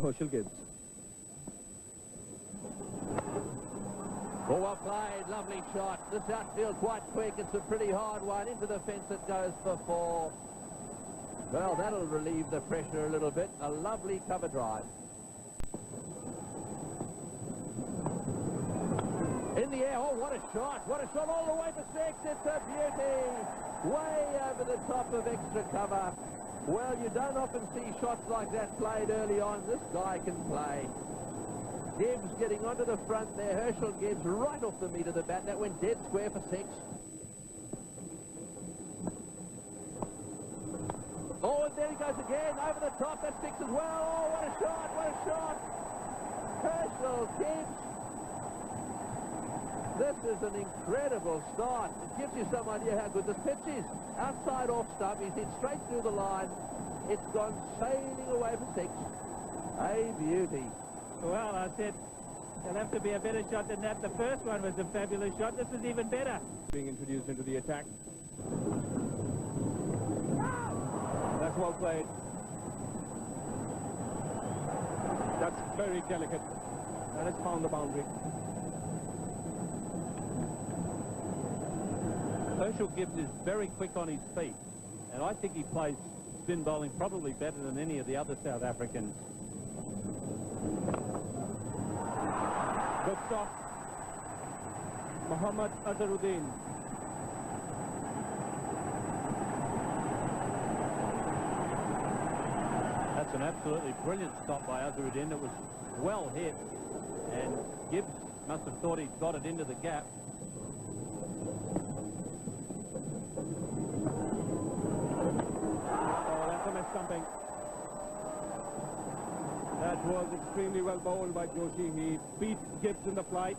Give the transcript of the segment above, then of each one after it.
Herschel Gibbs. Oh, well played, lovely shot. This outfield quite quick. It's a pretty hard one. Into the fence it goes for 4. Well, that'll relieve the pressure a little bit. A lovely cover drive. In the air, oh, what a shot. What a shot all the way for 6. It's a beauty. Way over the top of extra cover. Well, you don't often see shots like that played early on. This guy can play. Gibbs getting onto the front there. Herschel Gibbs right off the meat of the bat. That went dead square for 6. Oh, and there he goes again. Over the top. That's 6 as well. Oh, what a shot. What a shot. Herschel Gibbs. This is an incredible start. It gives you some idea how good this pitch is. Outside off stump. He's hit straight through the line. It's gone sailing away for 6. A beauty. Well, I said there'll have to be a better shot than that. The first one was a fabulous shot. This is even better. Being introduced into the attack. That's well played. That's very delicate. That has found the boundary. Herschel Gibbs is very quick on his feet, and I think he plays spin bowling probably better than any of the other South Africans. Good stop. Mohammad Azharuddin. That's an absolutely brilliant stop by Azharuddin. It was well hit, and Gibbs must have thought he'd got it into the gap. Oh, that's a miss stumping. That was extremely well bowled by Joshi. He beat Gibbs in the flight.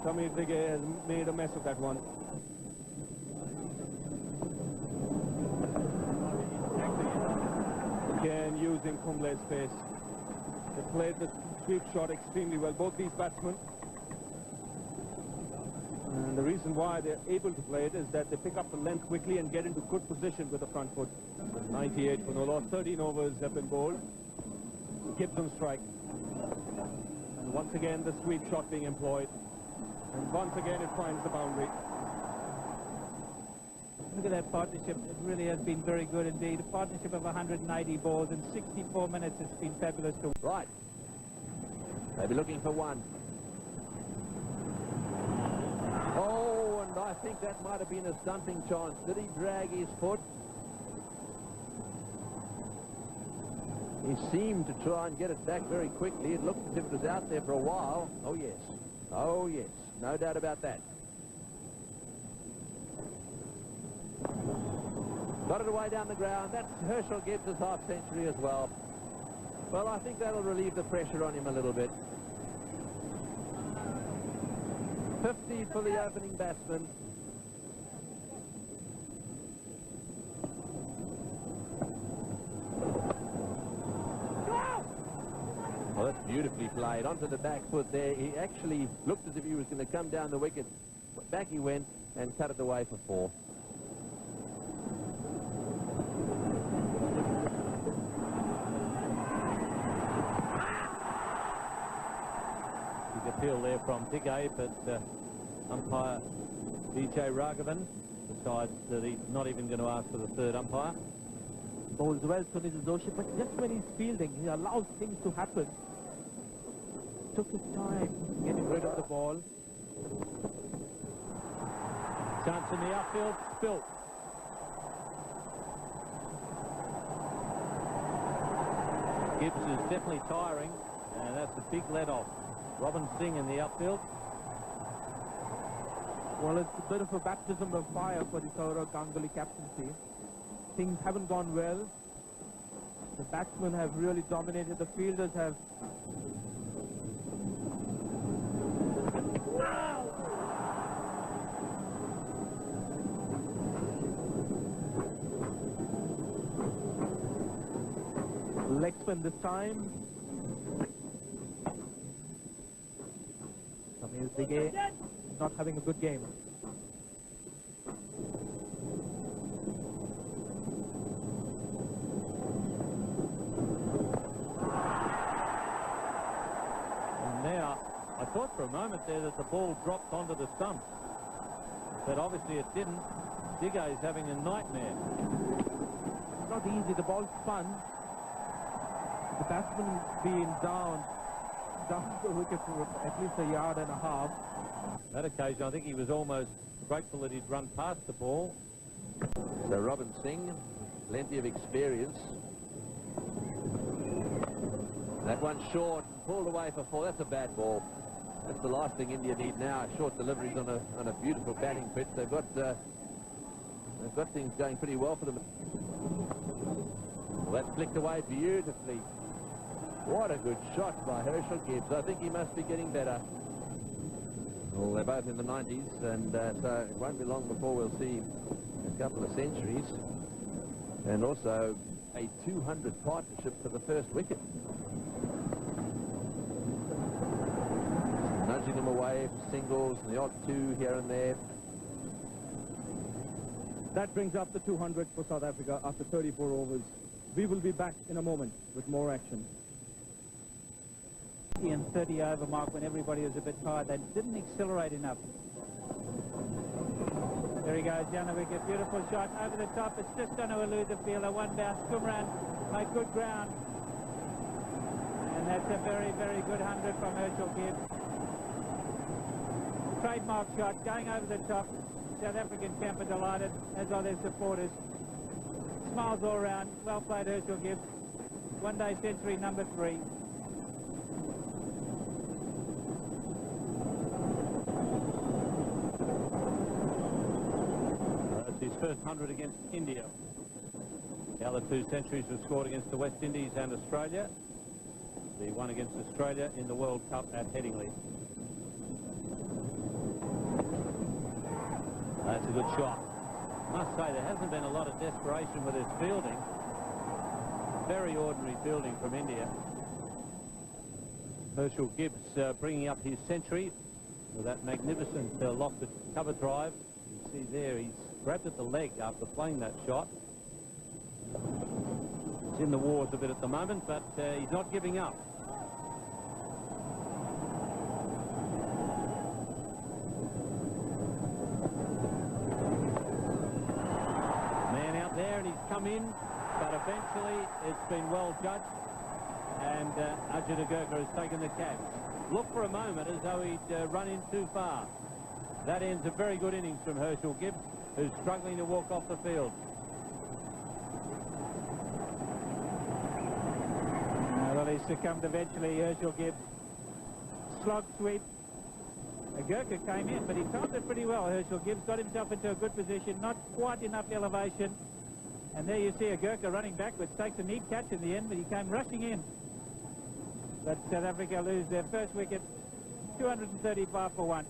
Tommy Zige has made a mess of that one. Again, using Kumble's pace. They played the sweep shot extremely well, both these batsmen. And the reason why they're able to play it is that they pick up the length quickly and get into good position with the front foot. 98 for no loss. 13 overs have been bowled. Gibson strike. And once again, the sweep shot being employed. And once again, it finds the boundary. Look at that partnership. It really has been very good indeed. A partnership of 190 balls in 64 minutes. It's been fabulous to... Right. Maybe looking for 1. Oh, and I think that might have been a stumping chance. Did he drag his foot? He seemed to try and get it back very quickly. It looked as if it was out there for a while. Oh, yes. Oh, yes. No doubt about that. Got it away down the ground. That's Herschel Gibbs' half century as well. Well, I think that'll relieve the pressure on him a little bit. 50 for the opening batsman. Well, that's beautifully played. Onto the back foot there. He actually looked as if he was going to come down the wicket. Back he went and cut it away for 4. Big appeal there from Dick Ape at umpire DJ Raghavan. Decides that he's not even going to ask for the third umpire. Bowls well, Sunil Joshi, but just when he's fielding, he allows things to happen. Took his time getting rid of the ball. Chance in the outfield, spilt. Gibbs is definitely tiring, and that's a big let-off. Robin Singh in the outfield. Well, it's a bit of a baptism of fire for the Saurav Ganguly captaincy. Things haven't gone well. The batsmen have really dominated. The fielders have... Leg spin this time. Samir Dige not having a good game. thought for a moment there that the ball dropped onto the stumps, but obviously it didn't. Digay is having a nightmare. Not easy, the ball spun. The batsman being down the wicket for at least a yard and a half. That occasion, I think he was almost grateful that he'd run past the ball. So Robin Singh, plenty of experience. That one's short, pulled away for 4. That's a bad ball. That's the last thing India need now. Short deliveries on a beautiful batting pitch. They've got things going pretty well for them. Well, that's flicked away beautifully. What a good shot by Herschel Gibbs. I think he must be getting better. Well, they're both in the 90s, and so it won't be long before we'll see a couple of centuries and also a 200 partnership for the first wicket. Nudging them away for singles and the odd 2 here and there. That brings up the 200 for South Africa after 34 overs. We will be back in a moment with more action. And 30 over mark when everybody was a bit tired. They didn't accelerate enough. There he goes, down the wicket. Beautiful shot over the top. It's just going to elude the fielder. One bounce. Kumran made good ground. And that's a very, very good 100 from Herschel Gibbs. Trademark shot going over the top. South African camp are delighted, as are their supporters. Smiles all around. Well played, Herschel Gibbs. One-day century number 3. That's his first 100 against India. The other 2 centuries were scored against the West Indies and Australia. The one against Australia in the World Cup at Headingley. That's a good shot. I must say, there hasn't been a lot of desperation with his fielding. Very ordinary fielding from India. Herschel Gibbs bringing up his century with that magnificent lofted cover drive. You see there, he's grabbed at the leg after playing that shot. He's in the wars a bit at the moment, but he's not giving up. There, and he's come in, but eventually it's been well judged, and Arjun Agarkar has taken the catch. Looked for a moment as though he'd run in too far. That ends a very good innings from Herschel Gibbs, who's struggling to walk off the field. Well, he succumbed eventually, Herschel Gibbs. Slog sweep. Agarkar came in, but he timed it pretty well. Herschel Gibbs got himself into a good position, not quite enough elevation. And there you see Agarkar running backwards, takes a neat catch in the end, but he came rushing in. But South Africa lose their first wicket, 235 for 1.